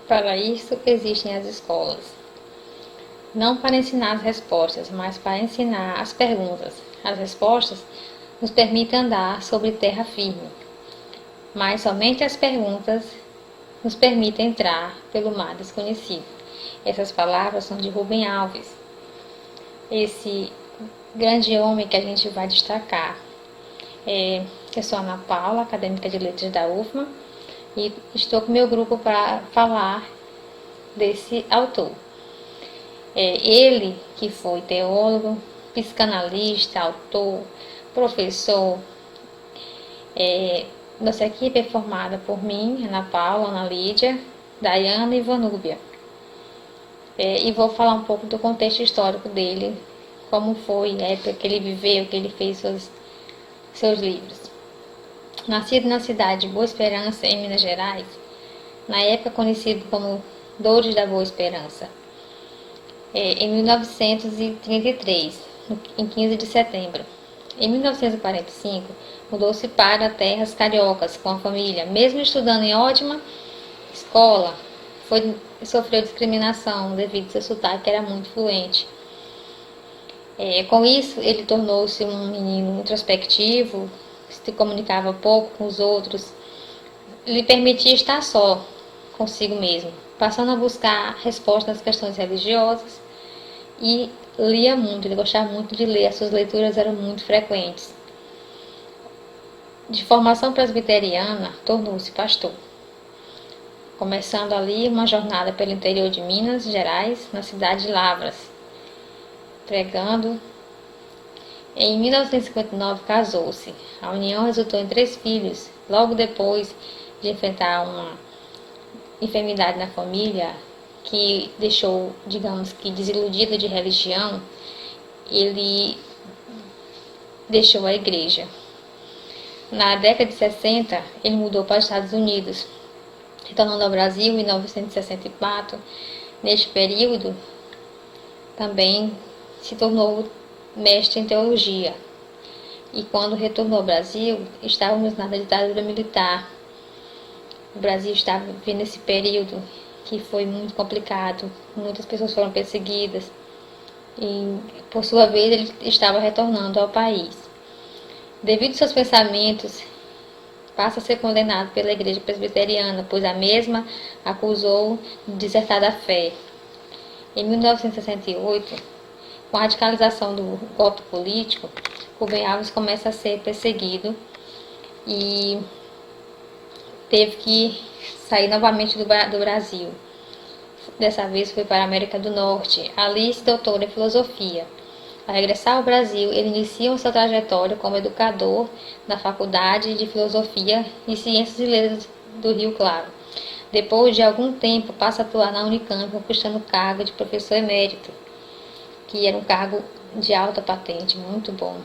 Para isso existem as escolas. Não para ensinar as respostas, mas para ensinar as perguntas. As respostas nos permitem andar sobre terra firme, mas somente as perguntas nos permitem entrar pelo mar desconhecido. Essas palavras são de Rubem Alves, esse grande homem que a gente vai destacar. Eu sou Ana Paula, acadêmica de letras da UFMA, e estou com meu grupo para falar desse autor. Ele que foi teólogo, psicanalista, autor, professor. Nossa equipe é formada por mim, Ana Paula, Ana Lídia, Dayana e Vanúbia. E vou falar um pouco do contexto histórico dele, como foi a época que ele viveu, que ele fez seus livros. Nascido na cidade de Boa Esperança, em Minas Gerais, na época conhecido como Dores da Boa Esperança, em 1933, em 15 de setembro. Em 1945, mudou-se para terras cariocas com a família. Mesmo estudando em ótima escola, sofreu discriminação devido ao seu sotaque, que era muito fluente. Com isso, ele tornou-se um menino introspectivo, se comunicava pouco com os outros, lhe permitia estar só consigo mesmo, passando a buscar respostas nas questões religiosas, e lia muito. Ele gostava muito de ler, as suas leituras eram muito frequentes. De formação presbiteriana, tornou-se pastor, começando ali uma jornada pelo interior de Minas Gerais, na cidade de Lavras, pregando. Em 1959 casou-se. A união resultou em 3 filhos. Logo depois de enfrentar uma enfermidade na família que deixou, digamos que desiludido de religião, ele deixou a igreja. Na década de 60, ele mudou para os Estados Unidos, retornando ao Brasil em 1964. Neste período, também se tornou mestre em teologia. E quando retornou ao Brasil, estávamos na ditadura militar. O Brasil estava vivendo esse período que foi muito complicado, muitas pessoas foram perseguidas, e por sua vez ele estava retornando ao país. Devido aos seus pensamentos, passa a ser condenado pela igreja presbiteriana, pois a mesma acusou de desertar da fé. Em 1968, com a radicalização do golpe político, Rubem Alves começa a ser perseguido e teve que sair novamente do Brasil. Dessa vez foi para a América do Norte. Ali se doutora em filosofia. Ao regressar ao Brasil, ele inicia sua trajetória como educador na Faculdade de Filosofia e Ciências e Letras do Rio Claro. Depois de algum tempo, passa a atuar na Unicamp, conquistando o cargo de professor emérito, que era um cargo de alta patente, muito bom.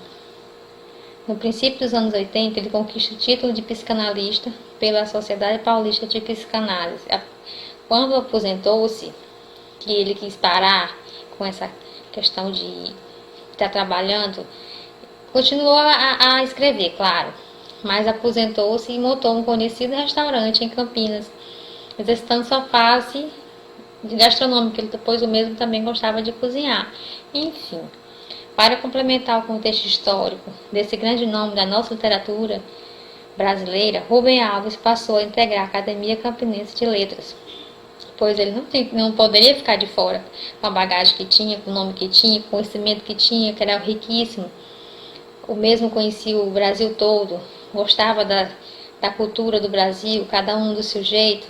No princípio dos anos 80, ele conquista o título de psicanalista pela Sociedade Paulista de Psicanálise. Quando aposentou-se, que ele quis parar com essa questão de estar trabalhando, continuou a escrever, claro, mas aposentou-se e montou um conhecido restaurante em Campinas, exercitando sua face gastronômica, pois o mesmo também gostava de cozinhar. Enfim, para complementar o contexto histórico desse grande nome da nossa literatura brasileira, Rubem Alves passou a integrar a Academia Campinense de Letras, pois ele não poderia ficar de fora, com a bagagem que tinha, com o nome que tinha, com o conhecimento que tinha, que era riquíssimo. O mesmo conhecia o Brasil todo, gostava da cultura do Brasil, cada um do seu jeito.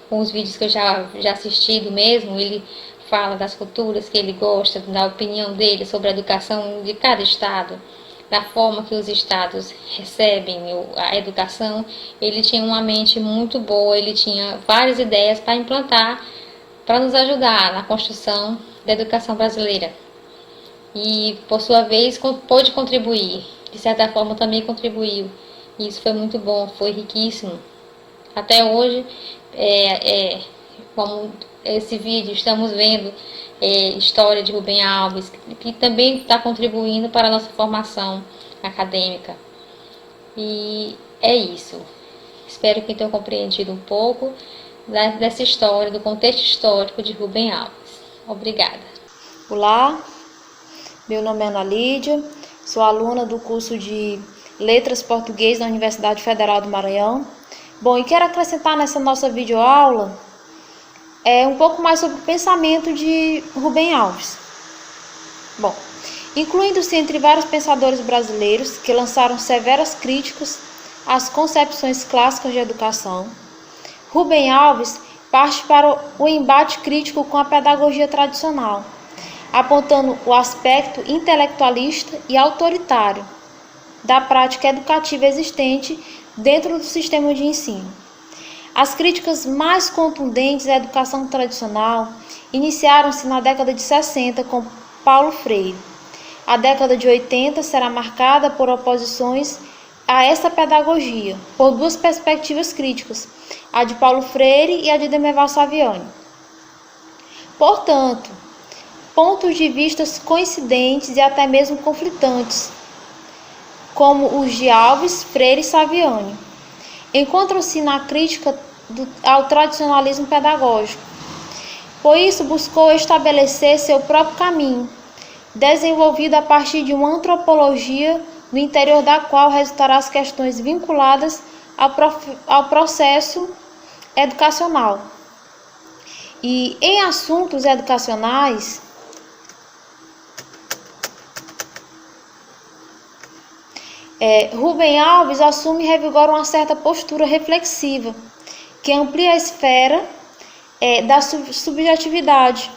Com os vídeos que eu já assisti do mesmo, ele fala das culturas que ele gosta, da opinião dele sobre a educação de cada estado, da forma que os estados recebem a educação. Ele tinha uma mente muito boa, ele tinha várias ideias para implantar, para nos ajudar na construção da educação brasileira. E, por sua vez, pôde contribuir, de certa forma também contribuiu. E isso foi muito bom, foi riquíssimo. Até hoje, como esse vídeo, estamos vendo história de Rubem Alves, que também está contribuindo para a nossa formação acadêmica. E é isso. Espero que tenham compreendido um pouco dessa história, do contexto histórico de Rubem Alves. Obrigada. Olá, meu nome é Ana Lídia, sou aluna do curso de Letras Português da Universidade Federal do Maranhão. Bom, e quero acrescentar nessa nossa videoaula um pouco mais sobre o pensamento de Rubem Alves. Bom, incluindo-se entre vários pensadores brasileiros que lançaram severas críticas às concepções clássicas de educação, Rubem Alves parte para o embate crítico com a pedagogia tradicional, apontando o aspecto intelectualista e autoritário da prática educativa existente dentro do sistema de ensino. As críticas mais contundentes à educação tradicional iniciaram-se na década de 60 com Paulo Freire. A década de 80 será marcada por oposições a essa pedagogia, por duas perspectivas críticas, a de Paulo Freire e a de Demerval Saviani. Portanto, pontos de vista coincidentes e até mesmo conflitantes, como os de Alves, Freire e Saviani, encontram-se na crítica ao tradicionalismo pedagógico. Por isso, buscou estabelecer seu próprio caminho, desenvolvido a partir de uma antropologia no interior da qual resultará as questões vinculadas ao processo educacional. E em assuntos educacionais, Rubem Alves assume e revigora uma certa postura reflexiva, que amplia a esfera da subjetividade,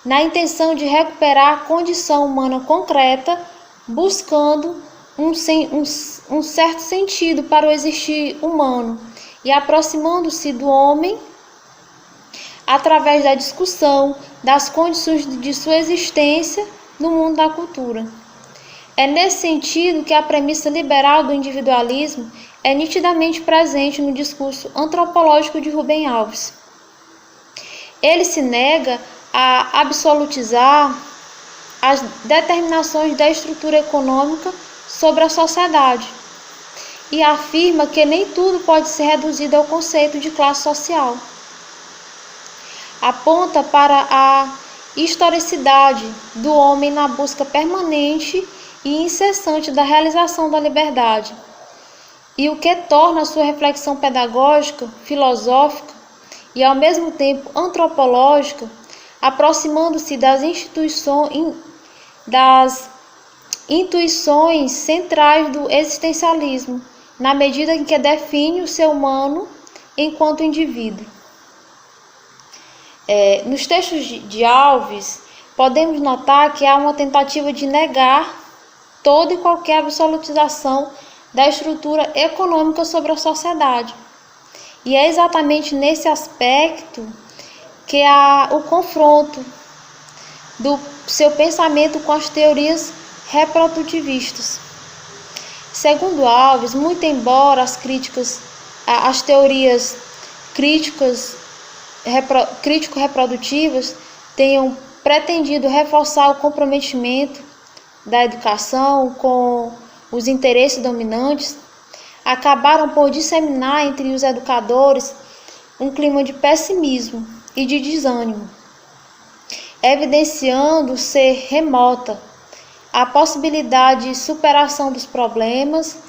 na intenção de recuperar a condição humana concreta, buscando um certo sentido para o existir humano e aproximando-se do homem através da discussão das condições de sua existência no mundo da cultura. É nesse sentido que a premissa liberal do individualismo é nitidamente presente no discurso antropológico de Rubem Alves. Ele se nega a absolutizar as determinações da estrutura econômica sobre a sociedade e afirma que nem tudo pode ser reduzido ao conceito de classe social. Aponta para a historicidade do homem na busca permanente e incessante da realização da liberdade, e o que torna a sua reflexão pedagógica, filosófica e ao mesmo tempo antropológica, aproximando-se das intuições centrais do existencialismo, na medida em que define o ser humano enquanto indivíduo. Nos textos de Alves, podemos notar que há uma tentativa de negar toda e qualquer absolutização da estrutura econômica sobre a sociedade. E é exatamente nesse aspecto que há o confronto do seu pensamento com as teorias reprodutivistas. Segundo Alves, muito embora as teorias crítico-reprodutivas tenham pretendido reforçar o comprometimento da educação com os interesses dominantes, acabaram por disseminar entre os educadores um clima de pessimismo e de desânimo, evidenciando ser remota a possibilidade de superação dos problemas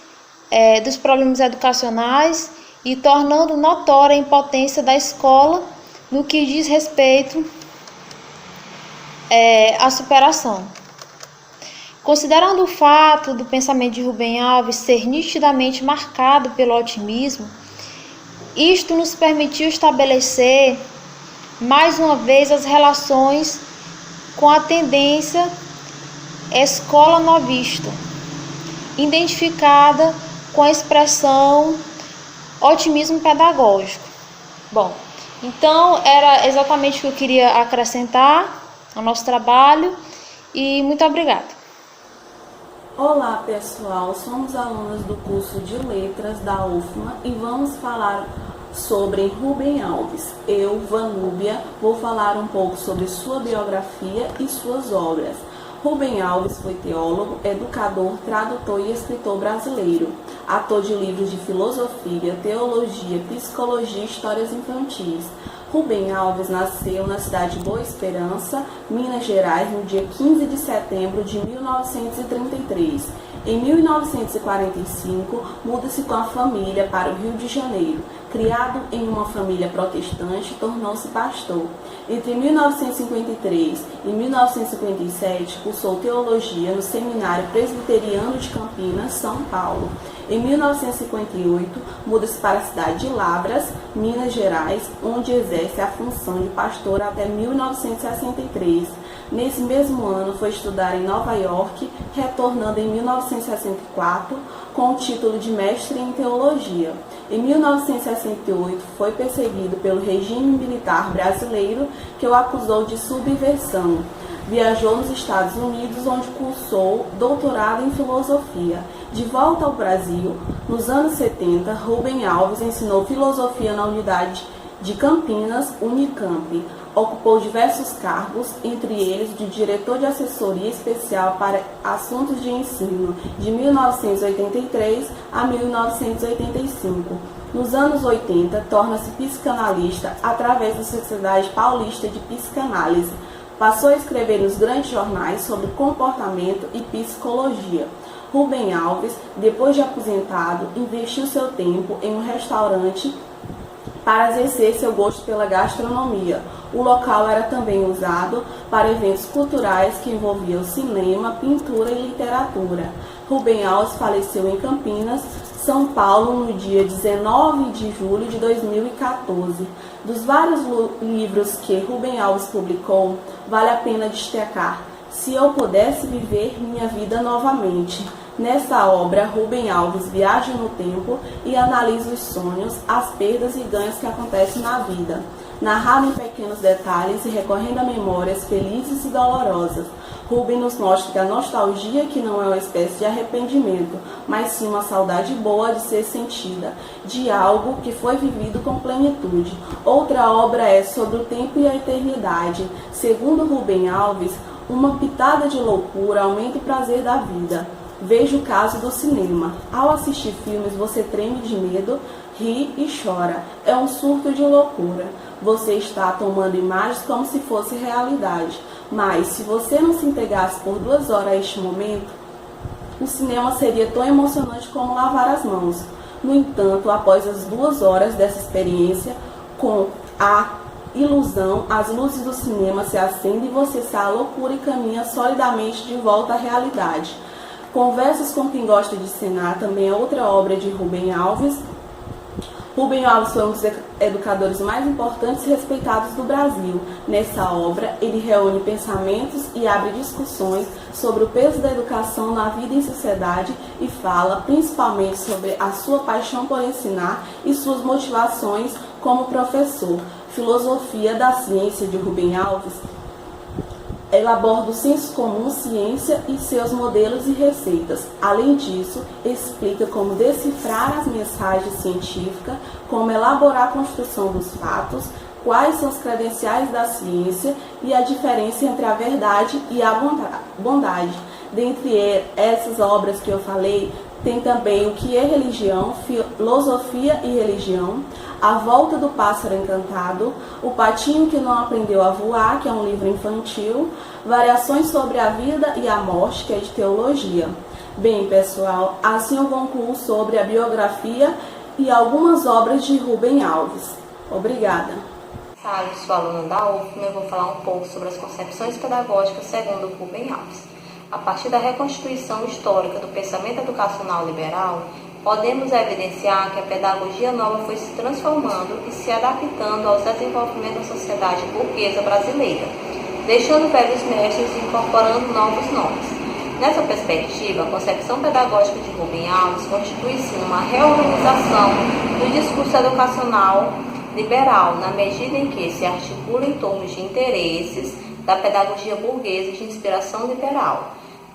educacionais e tornando notória a impotência da escola no que diz respeito à superação. Considerando o fato do pensamento de Rubem Alves ser nitidamente marcado pelo otimismo, isto nos permitiu estabelecer mais uma vez as relações com a tendência escola novista, identificada com a expressão otimismo pedagógico. Bom, então era exatamente o que eu queria acrescentar ao nosso trabalho e muito obrigada. Olá pessoal, somos alunas do curso de Letras da UFMA e vamos falar sobre Rubem Alves. Eu, Vanúbia, vou falar um pouco sobre sua biografia e suas obras. Rubem Alves foi teólogo, educador, tradutor e escritor brasileiro, autor de livros de filosofia, teologia, psicologia e histórias infantis. Rubem Alves nasceu na cidade de Boa Esperança, Minas Gerais, no dia 15 de setembro de 1933. Em 1945, muda-se com a família para o Rio de Janeiro. Criado em uma família protestante, tornou-se pastor. Entre 1953 e 1957, cursou teologia no Seminário Presbiteriano de Campinas, São Paulo. Em 1958, muda-se para a cidade de Lavras, Minas Gerais, onde exerce a função de pastor até 1963. Nesse mesmo ano, foi estudar em Nova York, retornando em 1964 com o título de mestre em teologia. Em 1968, foi perseguido pelo regime militar brasileiro, que o acusou de subversão. Viajou nos Estados Unidos, onde cursou doutorado em filosofia. De volta ao Brasil, nos anos 70, Rubem Alves ensinou filosofia na unidade de Campinas, Unicamp. Ocupou diversos cargos, entre eles de diretor de assessoria especial para assuntos de ensino, de 1983 a 1985. Nos anos 80, torna-se psicanalista através da Sociedade Paulista de Psicanálise. Passou a escrever nos grandes jornais sobre comportamento e psicologia. Rubem Alves, depois de aposentado, investiu seu tempo em um restaurante para exercer seu gosto pela gastronomia. O local era também usado para eventos culturais que envolviam cinema, pintura e literatura. Rubem Alves faleceu em Campinas, São Paulo, no dia 19 de julho de 2014. Dos vários livros que Rubem Alves publicou, vale a pena destacar Se Eu Pudesse Viver Minha Vida Novamente. Nessa obra, Rubem Alves viaja no tempo e analisa os sonhos, as perdas e ganhos que acontecem na vida, narrado em pequenos detalhes e recorrendo a memórias felizes e dolorosas. Rubem nos mostra que a nostalgia que não é uma espécie de arrependimento, mas sim uma saudade boa de ser sentida, de algo que foi vivido com plenitude. Outra obra é Sobre o Tempo e a Eternidade. Segundo Rubem Alves, uma pitada de loucura aumenta o prazer da vida. Veja o caso do cinema. Ao assistir filmes, você treme de medo, ri e chora. É um surto de loucura. Você está tomando imagens como se fosse realidade. Mas, se você não se entregasse por 2 horas a este momento, o cinema seria tão emocionante como lavar as mãos. No entanto, após as 2 horas dessa experiência, com a ilusão, as luzes do cinema se acendem e você sai à loucura e caminha solidamente de volta à realidade. Conversas com Quem Gosta de Cenar também é outra obra de Rubem Alves. Rubem Alves foi um dos educadores mais importantes e respeitados do Brasil. Nessa obra, ele reúne pensamentos e abre discussões sobre o peso da educação na vida e sociedade e fala principalmente sobre a sua paixão por ensinar e suas motivações como professor. Filosofia da Ciência, de Rubem Alves, ela aborda o senso comum, ciência e seus modelos e receitas. Além disso, explica como decifrar as mensagens científicas, como elaborar a construção dos fatos, quais são os credenciais da ciência e a diferença entre a verdade e a bondade. Dentre essas obras que eu falei, tem também O que é Religião, Filosofia e Religião, A Volta do Pássaro Encantado, O Patinho que Não Aprendeu a Voar, que é um livro infantil, Variações sobre a Vida e a Morte, que é de teologia. Bem, pessoal, assim eu concluo sobre a biografia e algumas obras de Rubem Alves. Obrigada. Eu sou aluna da UFMA e eu vou falar um pouco sobre as concepções pedagógicas segundo Rubem Alves. A partir da reconstituição histórica do pensamento educacional liberal, podemos evidenciar que a pedagogia nova foi se transformando e se adaptando aos desenvolvimentos da sociedade burguesa brasileira, deixando velhos mestres e incorporando novos nomes. Nessa perspectiva, a concepção pedagógica de Rubem Alves constitui-se numa reorganização do discurso educacional liberal, na medida em que se articula em torno de interesses da pedagogia burguesa de inspiração liberal,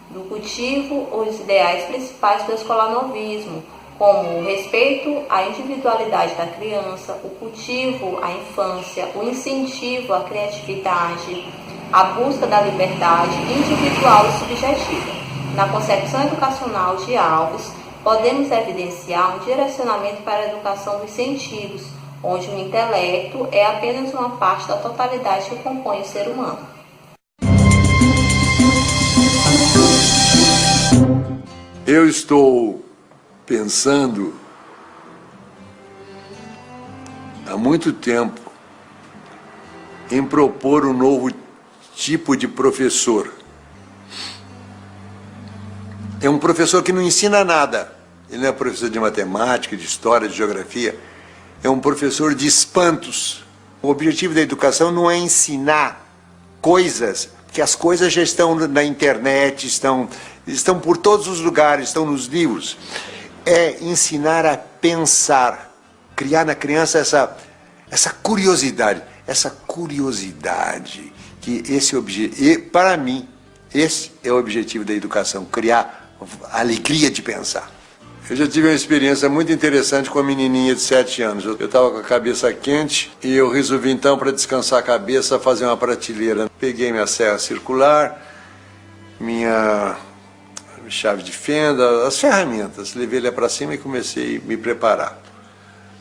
do cultivo os ideais principais do escolanovismo, como o respeito à individualidade da criança, o cultivo à infância, o incentivo à criatividade, a busca da liberdade individual e subjetiva. Na concepção educacional de Alves, podemos evidenciar um direcionamento para a educação dos sentidos, onde o intelecto é apenas uma parte da totalidade que compõe o ser humano. Eu estou pensando há muito tempo em propor um novo tipo de professor. É um professor que não ensina nada. Ele não é professor de matemática, de história, de geografia. É um professor de espantos. O objetivo da educação não é ensinar coisas, porque as coisas já estão na internet, estão por todos os lugares, estão nos livros. É ensinar a pensar, criar na criança essa curiosidade que e para mim, esse é o objetivo da educação, criar a alegria de pensar. Eu já tive uma experiência muito interessante com a menininha de 7 anos. Eu estava com a cabeça quente e eu resolvi então, para descansar a cabeça, fazer uma prateleira. Peguei minha serra circular, minha chave de fenda, as ferramentas. Levei ela para cima e comecei a me preparar.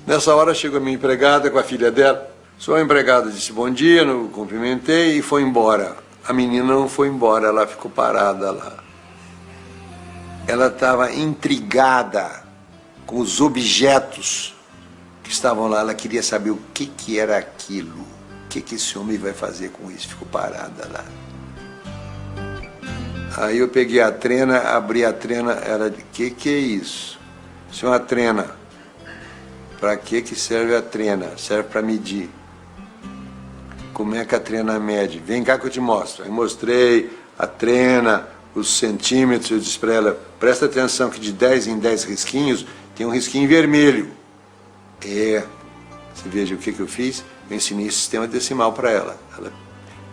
Nessa hora chegou a minha empregada com a filha dela. Sua empregada disse bom dia, eu cumprimentei e foi embora. A menina não foi embora, ela ficou parada lá. Ela estava intrigada com os objetos que estavam lá. Ela queria saber o que era aquilo. O que esse homem vai fazer com isso? Ficou parada lá. Aí eu peguei a trena, abri a trena. Ela disse, que é isso? Isso é uma trena. Para que serve a trena? Serve para medir. Como é que a trena mede? Vem cá que eu te mostro. Aí mostrei a trena, os centímetros. Eu disse para ela, presta atenção que de 10 em 10 risquinhos tem um risquinho vermelho. Você veja o que eu fiz? Eu ensinei sistema decimal para ela. Ela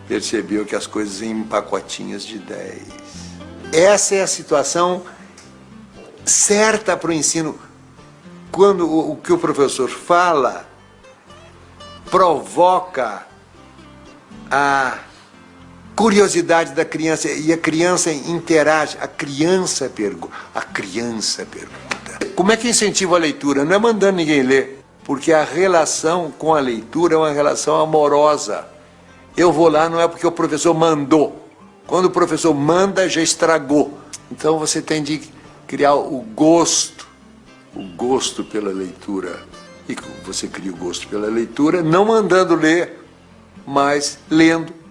percebeu que as coisas em pacotinhos de 10. Essa é a situação certa para o ensino. Quando o que o professor fala provoca a curiosidade da criança e a criança interage, a criança pergunta. Como é que incentiva a leitura? Não é mandando ninguém ler, porque a relação com a leitura é uma relação amorosa. Eu vou lá não é porque o professor mandou. Quando o professor manda, já estragou. Então você tem de criar o gosto pela leitura. E você cria o gosto pela leitura, não mandando ler, mas lendo.